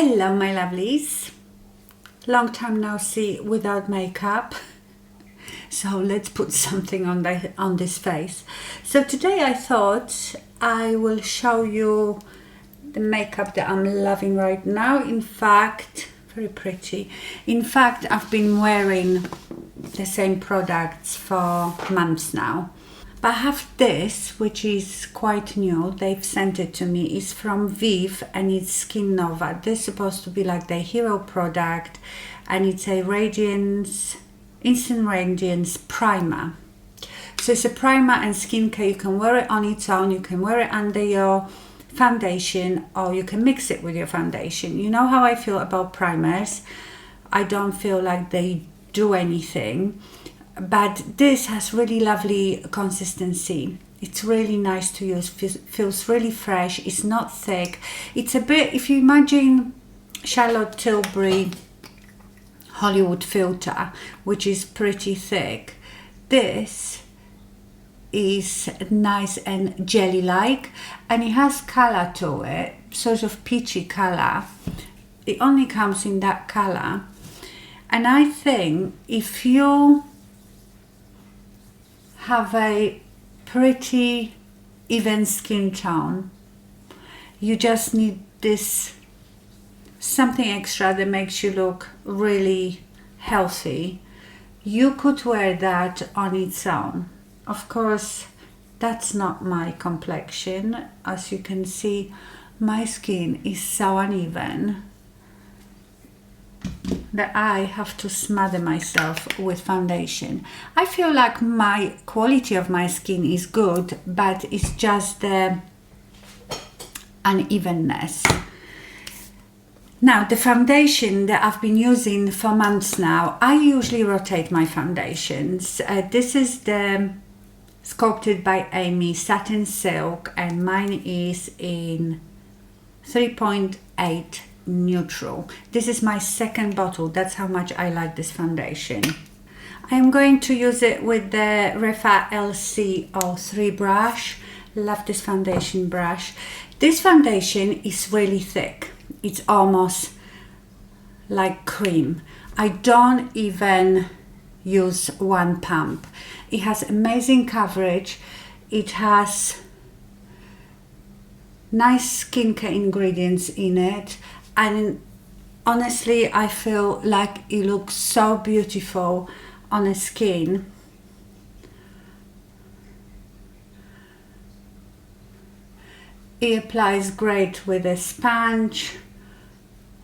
Hello my lovelies, long time no see without makeup, so let's put something on this face. So today I thought I will show you the makeup that I'm loving right now. In fact, very pretty. In fact, I've been wearing the same products for months now. But I have this, which is quite new. They've sent it to me. It's from Viv and it's Skin Nova. This is supposed to be like the hero product, and it's a radiance, instant radiance primer. So it's a primer and skincare. You can wear it on its own. You can wear it under your foundation, or you can mix it with your foundation. You know how I feel about primers. I don't feel like they do anything. But this has really lovely consistency. It's really nice to use, feels really fresh. It's not thick. It's a bit, if you imagine Charlotte Tilbury Hollywood filter, which is pretty thick, this is nice and jelly-like, and it has color to it, sort of peachy color. It only comes in that color, and I think if you have a pretty even skin tone, you just need this something extra that makes you look really healthy. You could wear that on its own. Of course, that's not my complexion. As you can see, my skin is so uneven that I have to smother myself with foundation. I feel like my quality of my skin is good, but it's just the unevenness. Now, the foundation that I've been using for months now, I usually rotate my foundations. This is the Sculpted by Amy Satin Silk, and mine is in 3.8 neutral. This is my second bottle. That's how much I like this foundation. I am going to use it with the Refa LC03 brush. Love this foundation brush. This foundation is really thick. It's almost like cream. I don't even use one pump. It has amazing coverage. It has nice skincare ingredients in it, and honestly I feel like it looks so beautiful on a skin. It applies great with a sponge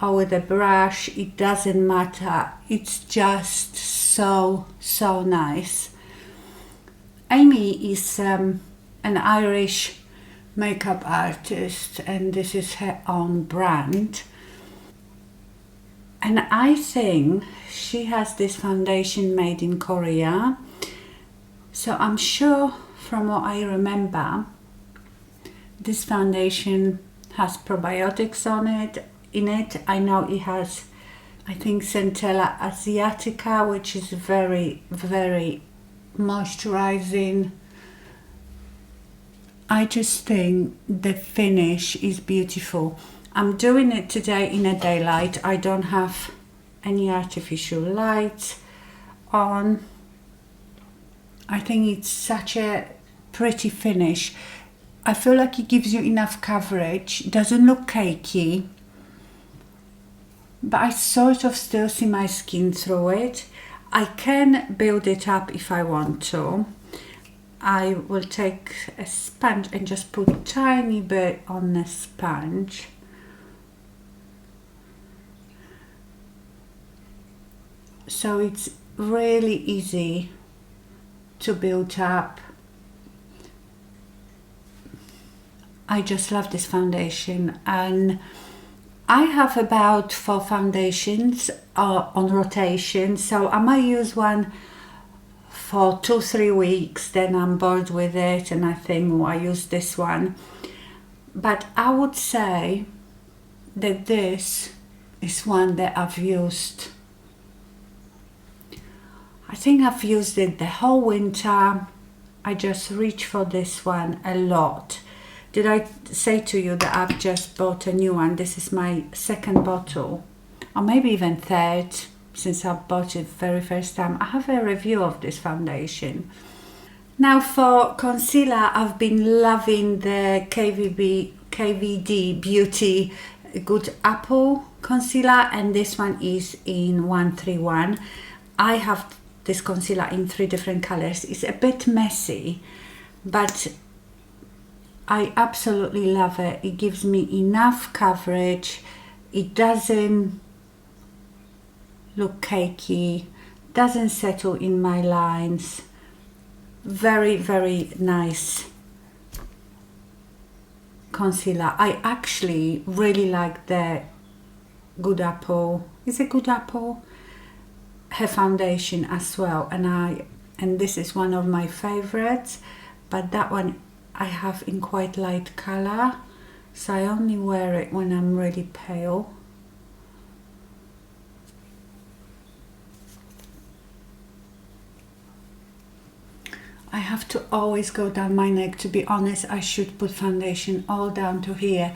or with a brush. It doesn't matter. It's just so nice. Amy is an Irish makeup artist, and this is her own brand. And I think she has this foundation made in Korea. So I'm sure, from what I remember, this foundation has probiotics in it. I know it has, I think, Centella asiatica, which is very moisturizing. I just think the finish is beautiful. I'm doing it today in a daylight. I don't have any artificial lights on. I think it's such a pretty finish. I feel like it gives you enough coverage. It doesn't look cakey, but I sort of still see my skin through it. I can build it up if I want to. I will take a sponge and just put a tiny bit on the sponge. So it's really easy to build up. I just love this foundation, and I have about 4 foundations on rotation, so I might use one for 2-3 weeks, then I'm bored with it and I think, oh, I use this one. But I would say that this is one that I've used. I think I've used it the whole winter. I just reach for this one a lot. Did I say to you that I've just bought a new one? This is my second bottle, or maybe even third, since I bought it very first time. I have a review of this foundation. Now for concealer, I've been loving the KVD Beauty Good Apple concealer, and this one is in 131. I have this concealer in 3 different colors. It's a bit messy, but I absolutely love it. It gives me enough coverage. It doesn't look cakey, doesn't settle in my lines. Very, very nice concealer. I actually really like the Good Apple. Is it Good Apple? Her foundation as well, and this is one of my favorites, but that one I have in quite light color, so I only wear it when I'm really pale. I have to always go down my neck. To be honest, I should put foundation all down to here.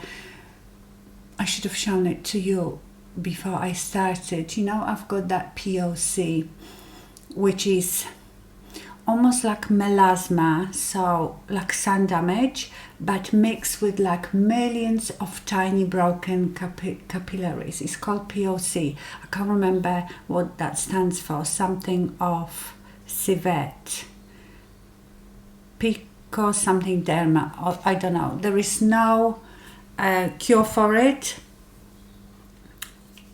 I should have shown it to you before I started. You know, I've got that POC, which is almost like melasma, so like sun damage, but mixed with like millions of tiny broken capillaries. It's called POC. I can't remember what that stands for. Something of civet. Pico something derma, or I don't know. There is no cure for it.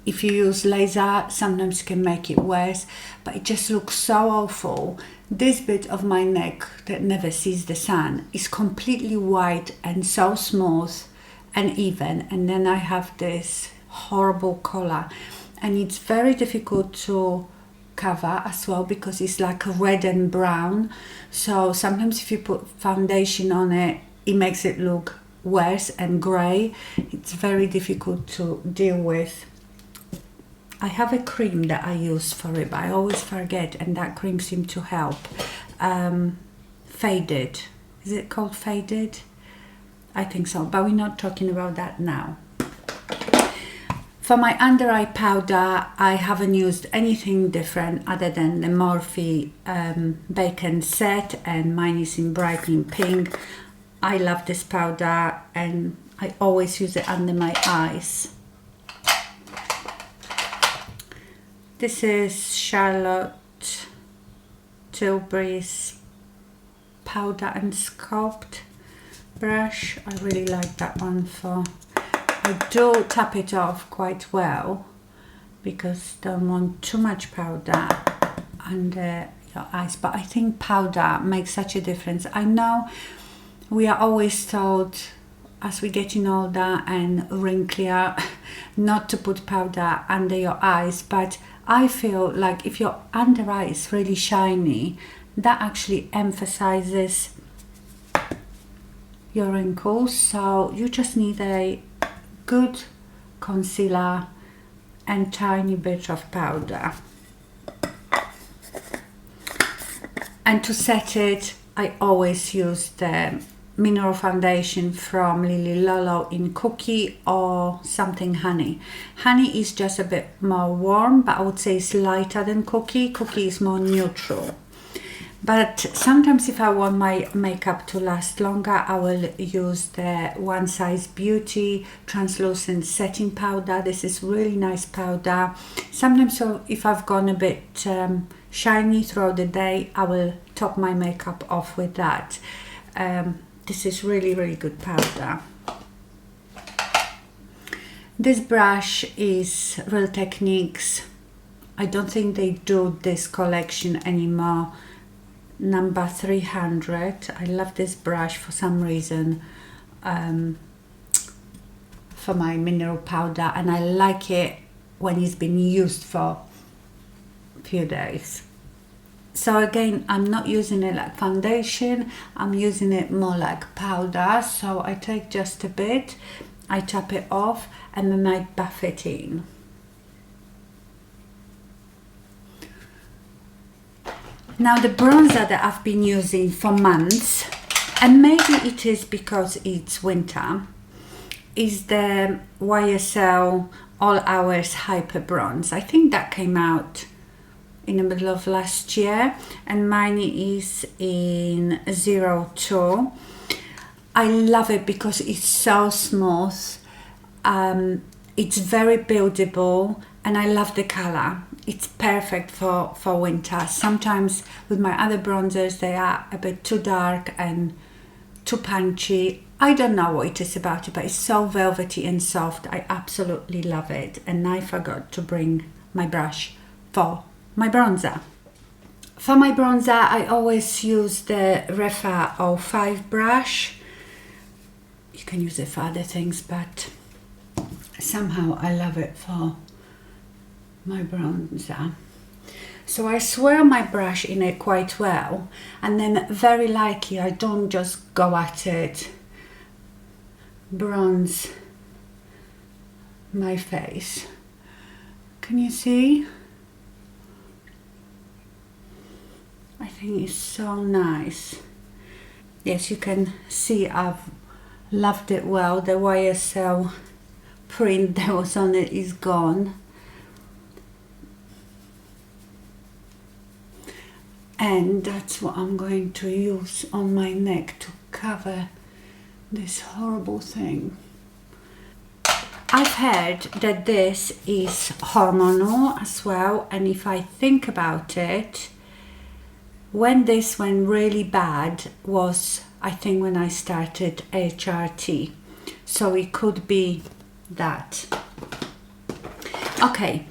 If you use laser, sometimes you can make it worse, but it just looks so awful. This bit of my neck that never sees the sun is completely white and so smooth and even, and then I have this horrible color, and it's very difficult to cover as well because it's like red and brown. So sometimes if you put foundation on it, it makes it look worse and grey. It's very difficult to deal with. I have a cream that I use for it, but I always forget, and that cream seemed to help. Faded. Is it called Faded? I think so, but we're not talking about that now. For my under eye powder, I haven't used anything different other than the Morphe Bacon set, and mine is in Brightening Pink. I love this powder and I always use it under my eyes. This is Charlotte Tilbury's Powder and Sculpt brush. I really like that one for... I do tap it off quite well because don't want too much powder under your eyes, but I think powder makes such a difference. I know we are always told as we're getting older and wrinklier not to put powder under your eyes, but I feel like if your under eye is really shiny, that actually emphasizes your wrinkles. So you just need a good concealer and tiny bit of powder. And to set it, I always use the mineral foundation from Lily Lolo in Cookie or something Honey. Honey is just a bit more warm, but I would say it's lighter than Cookie. Cookie is more neutral. But sometimes if I want my makeup to last longer, I will use the One Size Beauty translucent setting powder. This is really nice powder. Sometimes if I've gone a bit shiny throughout the day, I will top my makeup off with that. This is really, really good powder. This brush is Real Techniques. I don't think they do this collection anymore. Number 300. I love this brush for some reason for my mineral powder, and I like it when it's been used for a few days. So again, I'm not using it like foundation, I'm using it more like powder. So I take just a bit, I tap it off, and then I buff it in. Now the bronzer that I've been using for months and maybe it is because it's winter, is the YSL All Hours Hyper Bronze. I think that came out in the middle of last year, and mine is in 02. I love it because it's so smooth. It's very buildable, and I love the color. It's perfect for winter. Sometimes with my other bronzers, they are a bit too dark and too punchy. I don't know what it is about it, but it's so velvety and soft. I absolutely love it. And I forgot to bring my brush for my bronzer. For my bronzer, I always use the Refa 05 brush. You can use it for other things, but somehow I love it for my bronzer. So I swirl my brush in it quite well, and then very lightly, I don't just go at it, bronze my face. Can you see? I think it's so nice. Yes, you can see I've loved it well. The YSL print that was on it is gone. And that's what I'm going to use on my neck to cover this horrible thing. I've heard that this is hormonal as well, and if I think about it, when this went really bad was, I think, when I started HRT. So it could be that. Okay,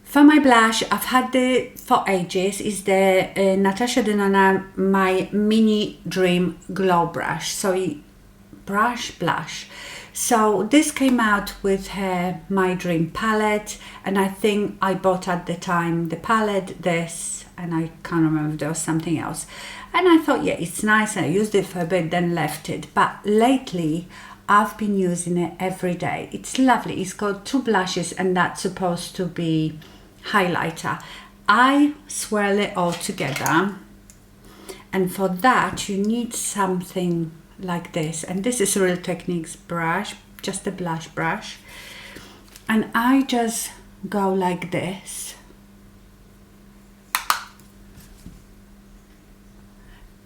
for my blush, I've had it for ages. Is the Natasha Denona My Mini Dream Glow Brush. So blush. So this came out with her My Dream palette, and I think I bought at the time the palette, this, and I can't remember if there was something else. And I thought, yeah, it's nice. I used it for a bit, then left it. But lately, I've been using it every day. It's lovely. It's got 2 blushes, and that's supposed to be highlighter. I swirl it all together, and for that you need something like this, and this is a Real Techniques brush, just a blush brush, and I just go like this.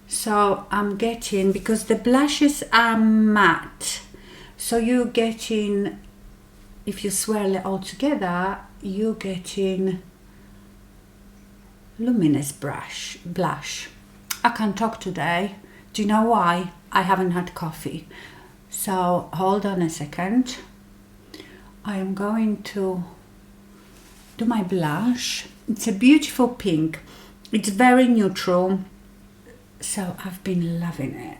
So I'm getting, because the blushes are matte, so you're getting, if you swirl it all together, you're getting luminous blush. I can't talk today. Do you know why? I haven't had coffee. So hold on a second. I am going to do my blush. It's a beautiful pink. It's very neutral. So I've been loving it.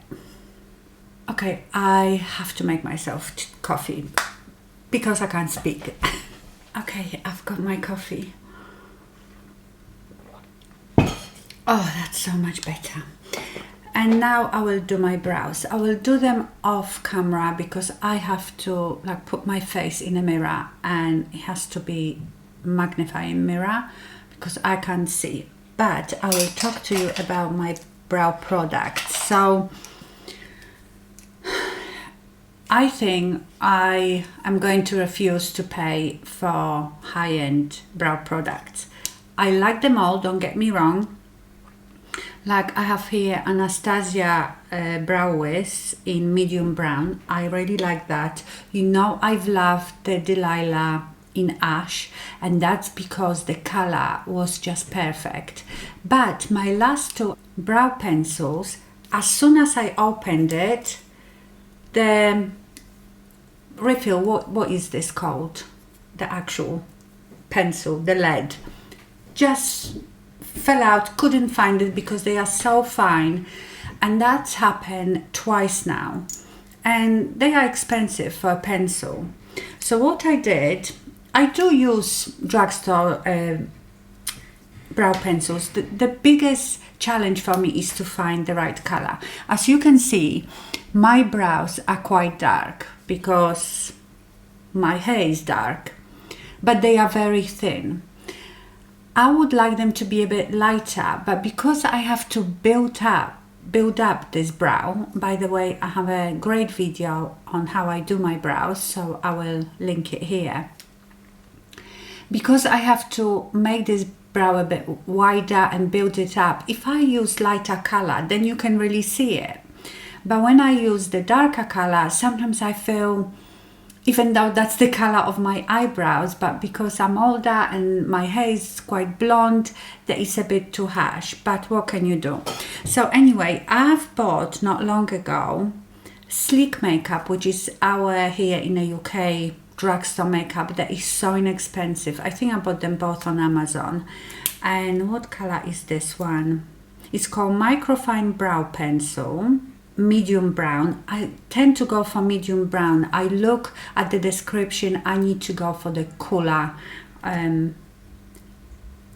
Okay, I have to make myself coffee because I can't speak. Okay, I've got my coffee. Oh, that's so much better. And now I will do my brows. I will do them off camera because I have to put my face in a mirror, and it has to be magnifying mirror because I can't see. But I will talk to you about my brow products. So I think I am going to refuse to pay for high-end brow products. I like them all, don't get me wrong. Like I have here Anastasia Brow Wiz in medium brown. I really like that. You know, I've loved the Delilah in ash, and that's because the color was just perfect. But my last 2 brow pencils, as soon as I opened it, the refill, what is this called? The actual pencil, the lead, just fell out, couldn't find it because they are so fine, and that's happened twice now, and they are expensive for a pencil. So what I did, I do use drugstore brow pencils. The biggest challenge for me is to find the right color. As you can see, my brows are quite dark because my hair is dark, but they are very thin. I would like them to be a bit lighter, but because I have to build up build up this brow. By the way, I have a great video on how I do my brows, so I will link it here. Because I have to make this brow a bit wider and build it up, if I use lighter color, then you can really see it. But when I use the darker color, sometimes I feel, even though that's the color of my eyebrows, but because I'm older and my hair is quite blonde, that is a bit too harsh. But what can you do? So anyway, I've bought not long ago Sleek makeup, which is our here in the UK drugstore makeup that is so inexpensive. I think I bought them both on Amazon. And what color is this one? It's called Microfine Brow Pencil. Medium brown. I tend to go for medium brown. I look at the description, I need to go for the cooler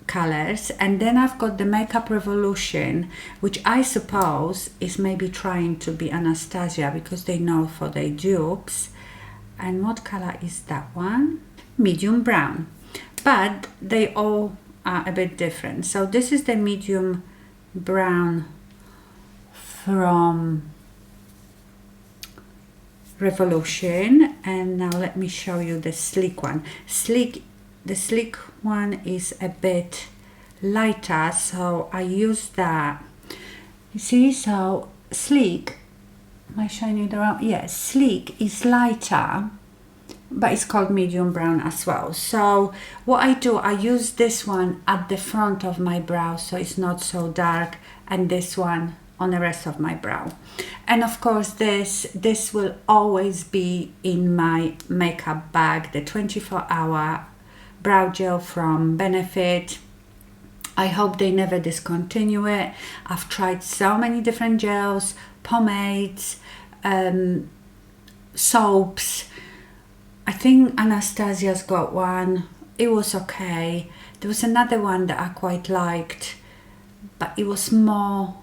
colors. And then I've got the Makeup Revolution, which I suppose is maybe trying to be Anastasia because they know for their dupes. And what color is that one? Medium brown. But they all are a bit different. So this is the medium brown from Revolution, and now let me show you the sleek one. The sleek one is a bit lighter, so I use that. You see, so sleek, am I showing you the wrong? Yes, sleek is lighter, but it's called medium brown as well. So what I do, I use this one at the front of my brow so it's not so dark, and this one on the rest of my brow. And of course this will always be in my makeup bag, the 24-hour brow gel from Benefit. I hope they never discontinue it. I've tried so many different gels, pomades, soaps. I think Anastasia's got one. It was okay. There was another one that I quite liked, but it was more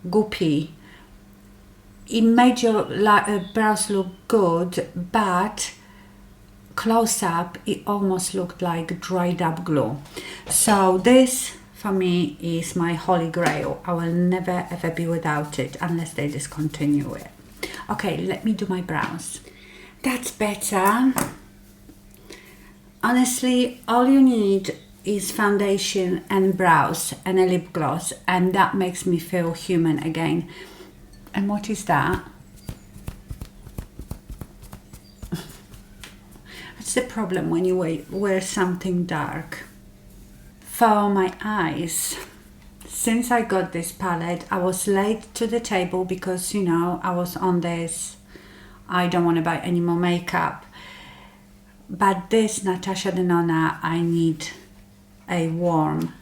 goopy. It made your brows look good, but close up it almost looked like dried up glue. So this for me is my holy grail. I will never ever be without it unless they discontinue it. Okay, let me do my brows. That's better. Honestly, all you need is foundation and brows and a lip gloss, and that makes me feel human again. And what is that? That's the problem when you wear something dark. For my eyes, since I got this palette, I was late to the table because, you know, I was on this, I don't want to buy any more makeup. But this Natasha Denona, I need a warm.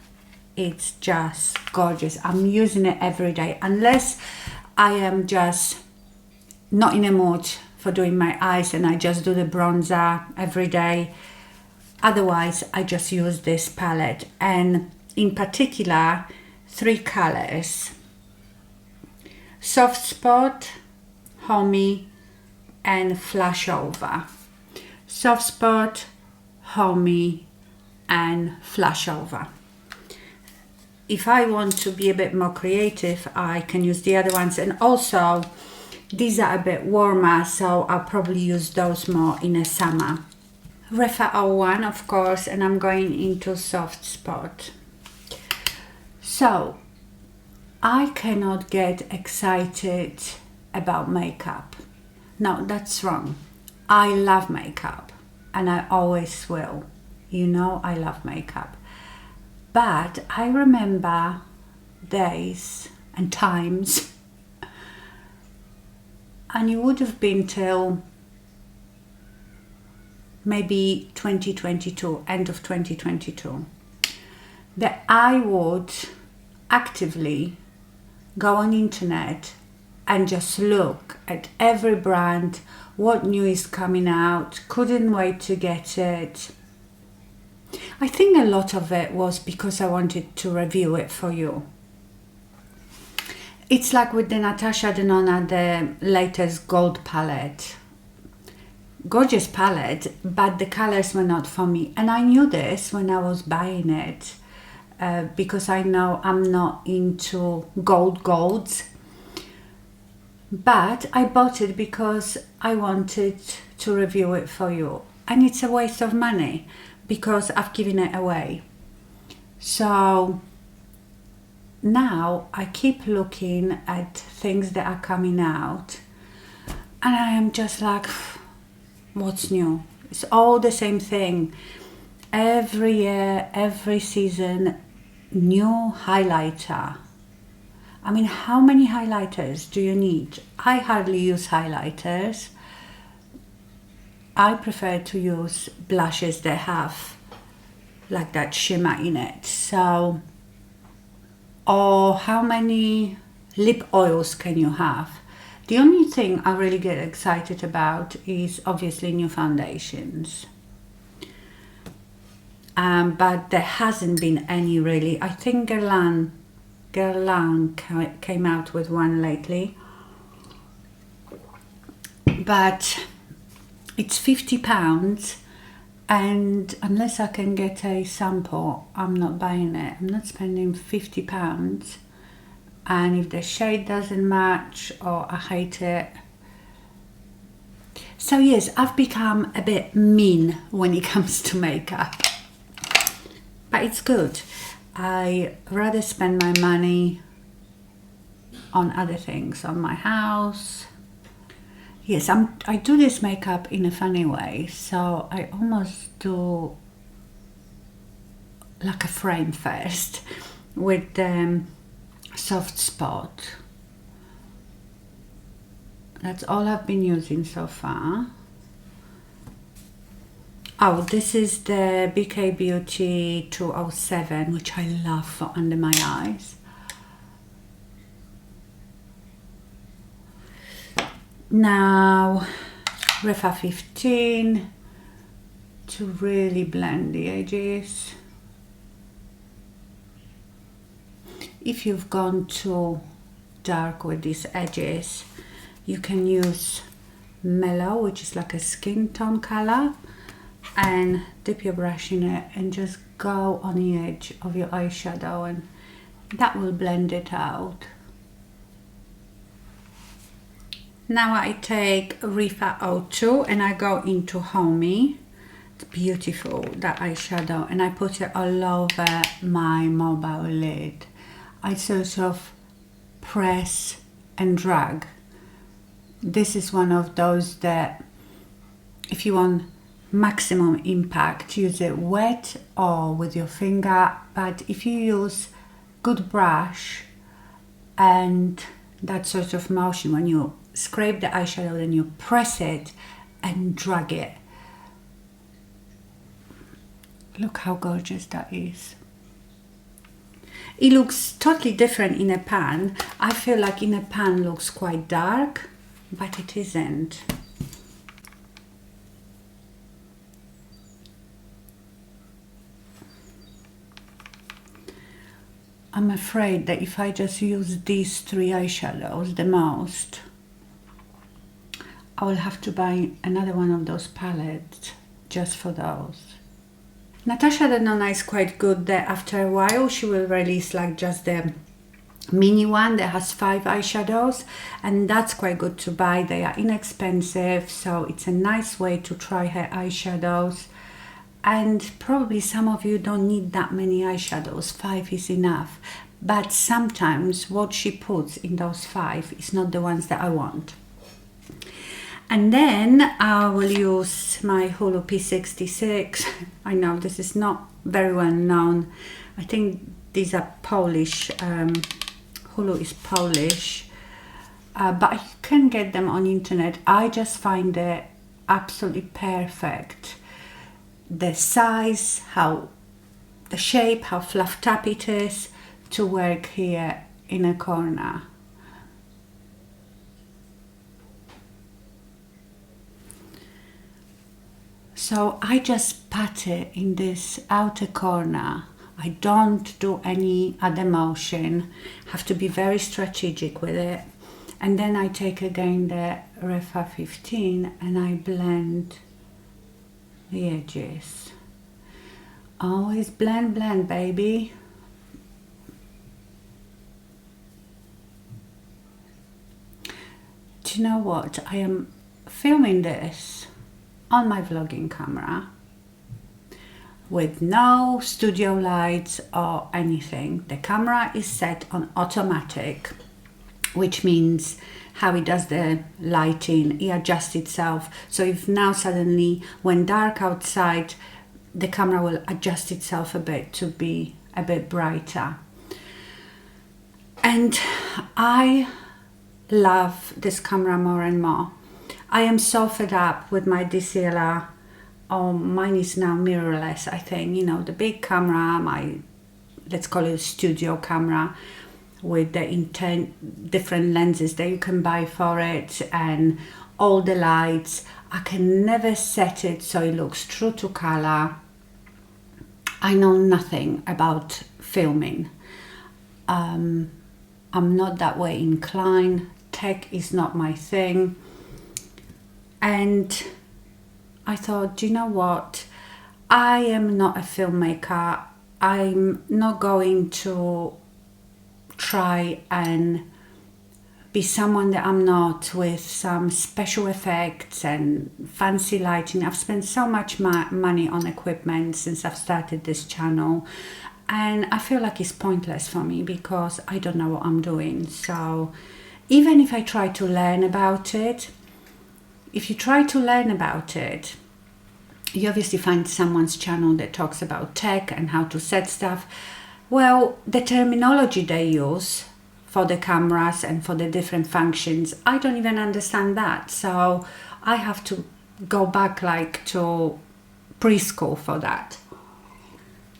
It's just gorgeous. I'm using it every day unless I am just not in a mood for doing my eyes and I just do the bronzer every day. Otherwise I just use this palette, and in particular 3 colors: Soft Spot, Homey and Flashover. Soft Spot, Homey and Flashover. If I want to be a bit more creative, I can use the other ones, and also these are a bit warmer, so I'll probably use those more in the summer. Refa 01, of course, and I'm going into Soft Spot. So I cannot get excited about makeup. No, that's wrong. I love makeup and I always will. You know, I love makeup. But I remember days and times, and it would have been till maybe 2022, end of 2022, that I would actively go on internet and just look at every brand, what new is coming out, couldn't wait to get it. I think a lot of it was because I wanted to review it for you. It's like with the Natasha Denona, the latest gold palette. Gorgeous palette, but the colors were not for me. And I knew this when I was buying it, because I know I'm not into golds. but I bought it because I wanted to review it for you, and it's a waste of money because I've given it away. So now I keep looking at things that are coming out, and I am just like, what's new? It's all the same thing. Every year, every season, new highlighter. I mean, how many highlighters do you need? I hardly use highlighters. I prefer to use blushes that have like that shimmer in it. So, or how many lip oils can you have? The only thing I really get excited about is obviously new foundations. But there hasn't been any really. I think Guerlain came out with one lately. But it's £50, and unless I can get a sample, I'm not buying it. I'm not spending £50. And if the shade doesn't match or I hate it. So yes, I've become a bit mean when it comes to makeup. But it's good. I rather spend my money on other things, on my house. Yes, I do this makeup in a funny way. So I almost do like a frame first with soft spot. That's all I've been using so far. Oh, this is the BK Beauty 207, which I love for under my eyes. Now, Refa 15 to really blend the edges. If you've gone too dark with these edges, you can use Mellow, which is like a skin tone color, and dip your brush in it and just go on the edge of your eyeshadow, and that will blend it out. Now I take Refa 02 and I go into Homey. It's beautiful, that eyeshadow, and I put it all over my mobile lid. I sort of press and drag. This is one of those that if you want maximum impact, use it wet or with your finger, but if you use good brush and that sort of motion, when you scrape the eyeshadow, then you press it and drag it. Look how gorgeous that is. It looks totally different in a pan. I feel like in a pan looks quite dark, but it isn't. I'm afraid that if I just use these three eyeshadows the most, I will have to buy another one of those palettes just for those. Natasha Denona is quite good that after a while she will release like just the mini one that has 5 eyeshadows, and that's quite good to buy. They are inexpensive, so it's a nice way to try her eyeshadows. And probably some of you don't need that many eyeshadows, 5 is enough. But sometimes what she puts in those 5 is not the ones that I want. And then I will use my Hulu P66. I know this is not very well known. I think these are Polish. Hulu is Polish. But you can get them on internet. I just find it absolutely perfect. The size, how the shape, how fluffed up it is to work here in a corner. So I just pat it in this outer corner. I don't do any other motion. Have to be very strategic with it. And then I take again the Refa 15 and I blend the edges. Always blend, blend, baby. do you know what? I am filming this on my vlogging camera with no studio lights or anything. The camera is set on automatic, which means how it does the lighting, it adjusts itself. So if now suddenly when dark outside, the camera will adjust itself a bit to be a bit brighter. And I love this camera more and more. I am so fed up with my DSLR. Oh, mine is now mirrorless, I think. You know, the big camera, my, let's call it a studio camera, with the different lenses that you can buy for it and all the lights. I can never set it so it looks true to color. I know nothing about filming. I'm not that way inclined. Tech is not my thing. And I thought, do you know what? I am not a filmmaker. I'm not going to try and be someone that I'm not, with some special effects and fancy lighting. I've spent so much money on equipment since I've started this channel, and I feel like it's pointless for me because I don't know what I'm doing. So even if I try to learn about it, if you try to learn about it, you obviously find someone's channel that talks about tech and how to set stuff. Well, the terminology they use for the cameras and for the different functions, I don't even understand that. So I have to go back like to preschool for that.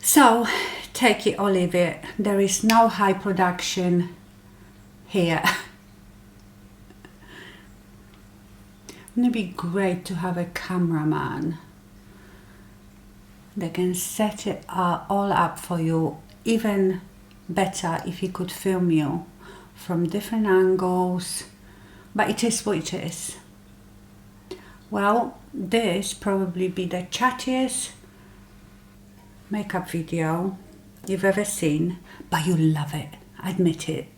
So take it or leave it. There is no high production here. Wouldn't it be great to have a cameraman that can set it all up for you? Even better if he could film you from different angles, but it is what it is. Well, this probably be the chattiest makeup video you've ever seen, but you'll love it, admit it.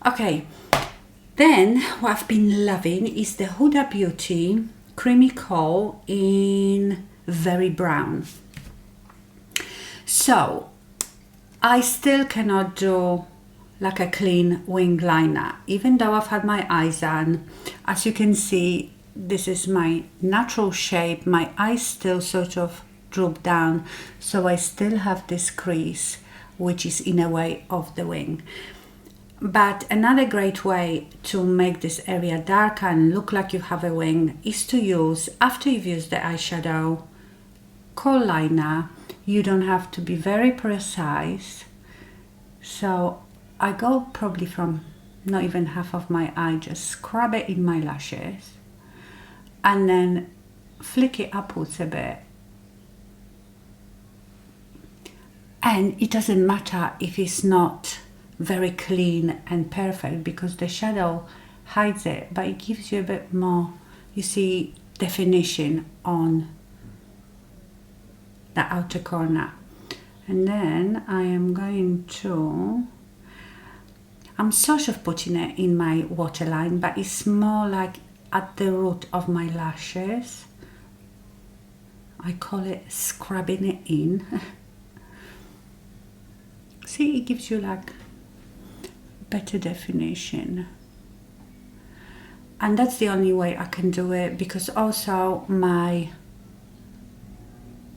Okay, then what I've been loving is the Huda Beauty Creamy Coal in Very Brown. So I still cannot do like a clean wing liner, even though I've had my eyes done. As you can see, this is my natural shape. My eyes still sort of droop down, so I still have this crease, which is in a way of the wing. But another great way to make this area darker and look like you have a wing is to use, after you've used the eyeshadow, kohl liner. You don't have to be very precise. So I go probably from not even half of my eye, just scrub it in my lashes and then flick it upwards a bit. And it doesn't matter if it's not very clean and perfect because the shadow hides it, but it gives you a bit more, you see, definition on the outer corner. And then I am going to, I'm sort of putting it in my waterline, but it's more like at the root of my lashes. I call it scrubbing it in. See, it gives you like better definition. And that's the only way I can do it, because also my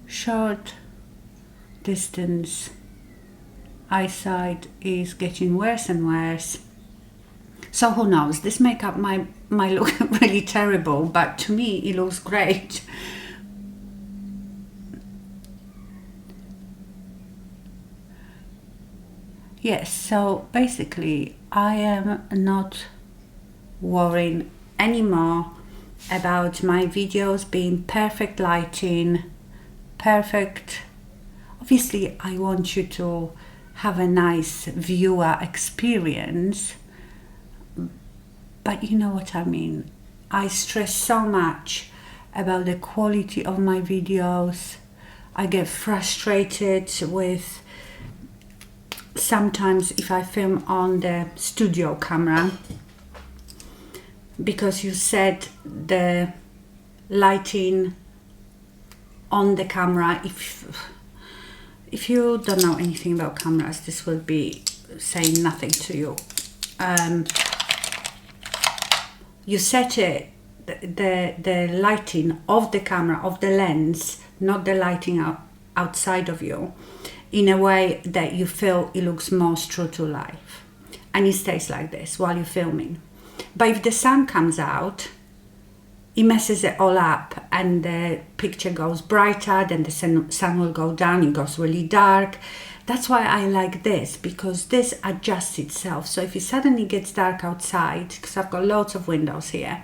short distance eyesight is getting worse and worse. So who knows, this makeup might look really terrible, but to me it looks great. Yes, so basically I am not worrying anymore about my videos being perfect lighting, perfect. Obviously I want you to have a nice viewer experience, but you know what I mean. I stress so much about the quality of my videos. I get frustrated with sometimes if I film on the studio camera, because you set the lighting on the camera. If you don't know anything about cameras, this will be saying nothing to you. You set it, the lighting of the camera, of the lens, not the lighting outside of you, in a way that you feel it looks most true to life. And it stays like this while you're filming. But if the sun comes out, it messes it all up and the picture goes brighter, then the sun will go down, it goes really dark. That's why I like this, because this adjusts itself. So if it suddenly gets dark outside, because I've got lots of windows here,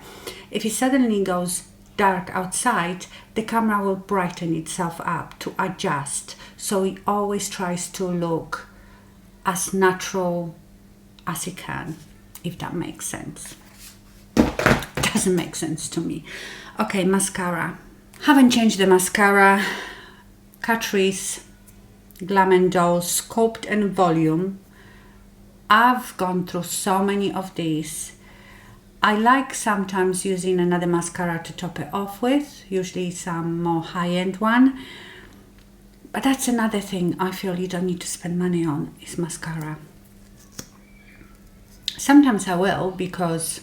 if it suddenly goes dark outside, the camera will brighten itself up to adjust. So it always tries to look as natural as it can, if that makes sense. Doesn't make sense to me. Okay, mascara. Haven't changed the mascara. Chattiest Glam & Doll Sculpt and Volume. I've gone through so many of these. I like sometimes using another mascara to top it off with, usually some more high-end one. But that's another thing I feel you don't need to spend money on, is mascara. Sometimes I will, because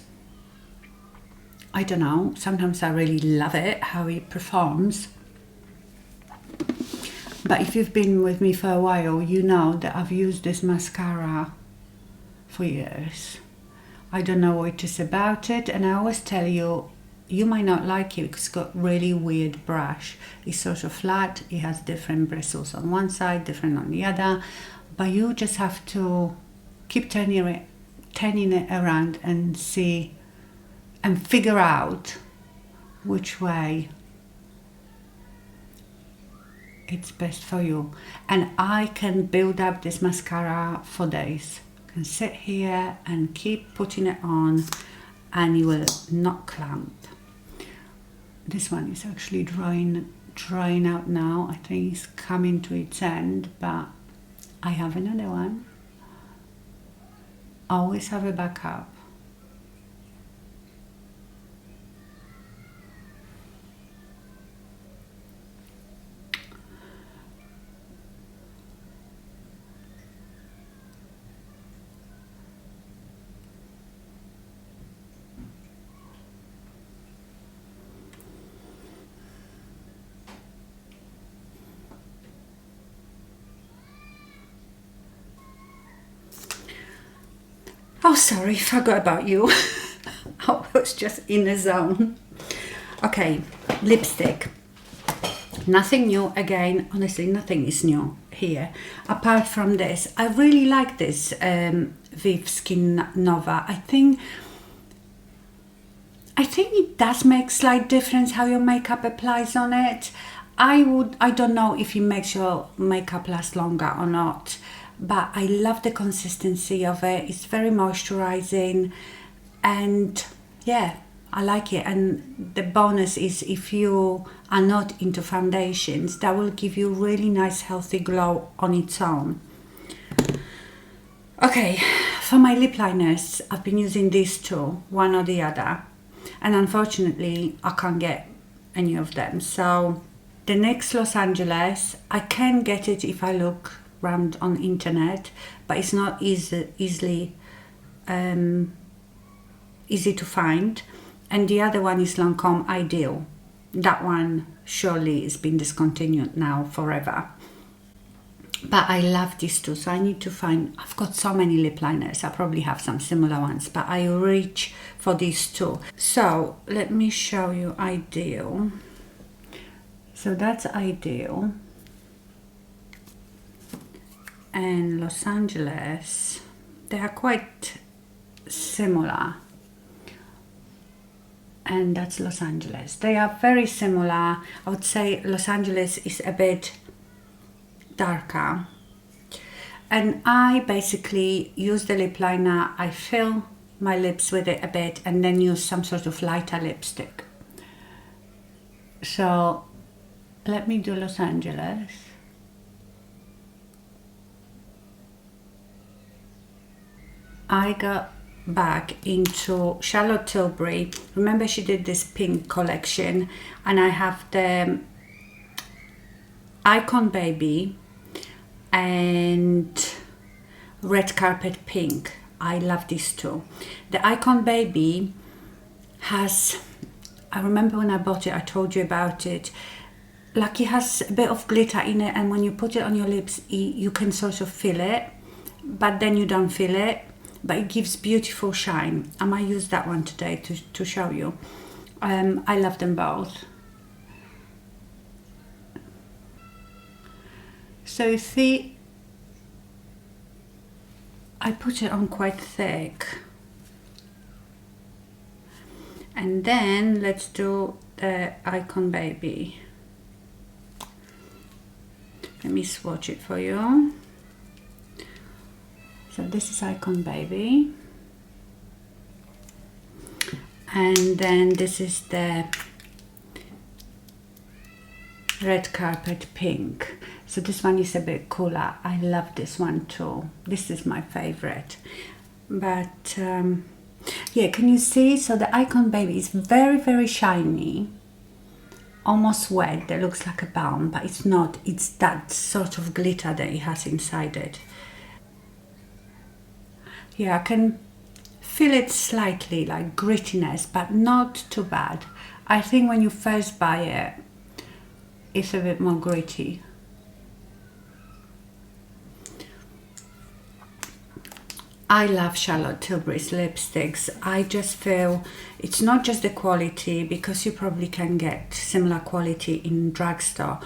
I don't know, sometimes I really love it, how it performs. But if you've been with me for a while, you know that I've used this mascara for years. I don't know what it is about it, and I always tell you, you might not like it because it's got really weird brush. It's sort of flat, it has different bristles on one side, different on the other, but you just have to keep turning it around and see and figure out which way it's best for you. And I can build up this mascara for days. I can sit here and keep putting it on and it will not clump. This one is actually drying out now. I think it's coming to its end, but I have another one. Always have a backup. Oh, sorry, forgot about you. I was just in the zone. Okay, lipstick. Nothing new again. Honestly, nothing is new here. Apart from this, I really like this Viv Skin Nova. I think it does make slight difference how your makeup applies on it. I don't know if it makes your makeup last longer or not, but I love the consistency of it. It's very moisturizing, and yeah, I like it. And the bonus is, if you are not into foundations, that will give you really nice healthy glow on its own. Okay, for my lip liners, I've been using these two, one or the other, and unfortunately I can't get any of them. So the NYX Los Angeles, I can get it if I look around on internet, but it's not easy to find. And the other one is Lancome Ideal. That one surely has been discontinued now forever. But I love these two, so I need to find, I've got so many lip liners, I probably have some similar ones, but I reach for these two. So let me show you Ideal. So that's Ideal. And Los Angeles, they are quite similar. And that's Los Angeles. They are very similar. I would say Los Angeles is a bit darker. And I basically use the lip liner, I fill my lips with it a bit, and then use some sort of lighter lipstick. So let me do Los Angeles. I got back into Charlotte Tilbury. Remember, she did this pink collection, and I have the Icon Baby and Red Carpet Pink. I love these two. The Icon Baby has, I remember when I bought it, I told you about it, like it has a bit of glitter in it, and when you put it on your lips you can sort of feel it, but then you don't feel it, but it gives beautiful shine. I might use that one today to show you. I love them both. So you see, I put it on quite thick. And then let's do the Icon Baby. Let me swatch it for you. So this is Icon Baby. And then this is the Red Carpet Pink. So this one is a bit cooler. I love this one too. This is my favorite. But yeah, can you see? So the Icon Baby is very, very shiny, almost wet. That looks like a balm, but it's not. It's that sort of glitter that it has inside it. Yeah, I can feel it slightly, like grittiness, but not too bad. I think when you first buy it, it's a bit more gritty. I love Charlotte Tilbury's lipsticks. I just feel it's not just the quality, because you probably can get similar quality in drugstore,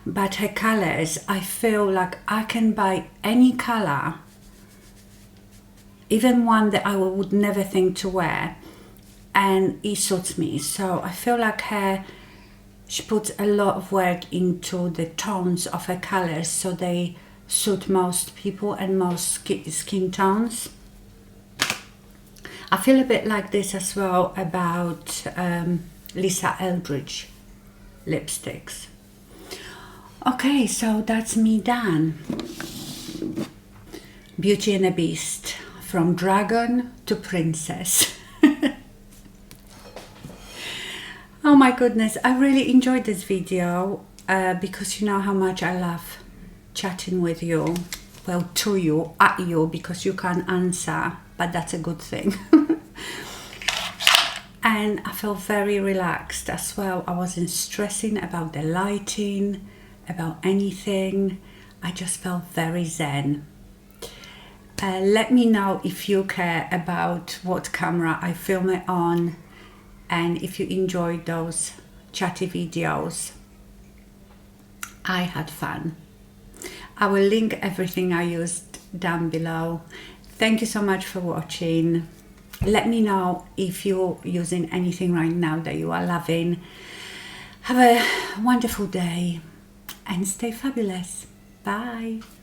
but her colors, I feel like I can buy any color, even one that I would never think to wear, and it suits me. So I feel like she puts a lot of work into the tones of her colors, so they suit most people and most skin tones. I feel a bit like this as well about Lisa Eldridge lipsticks. Okay, so that's me done. Beauty and the Beast, from dragon to princess. Oh my goodness, I really enjoyed this video because you know how much I love chatting with you. Well, to you, at you, because you can't answer, but that's a good thing. And I felt very relaxed as well. I wasn't stressing about the lighting, about anything. I just felt very zen. Let me know if you care about what camera I film it on, and if you enjoyed those chatty videos. I had fun. I will link everything I used down below. Thank you so much for watching. Let me know if you're using anything right now that you are loving. Have a wonderful day and stay fabulous. Bye.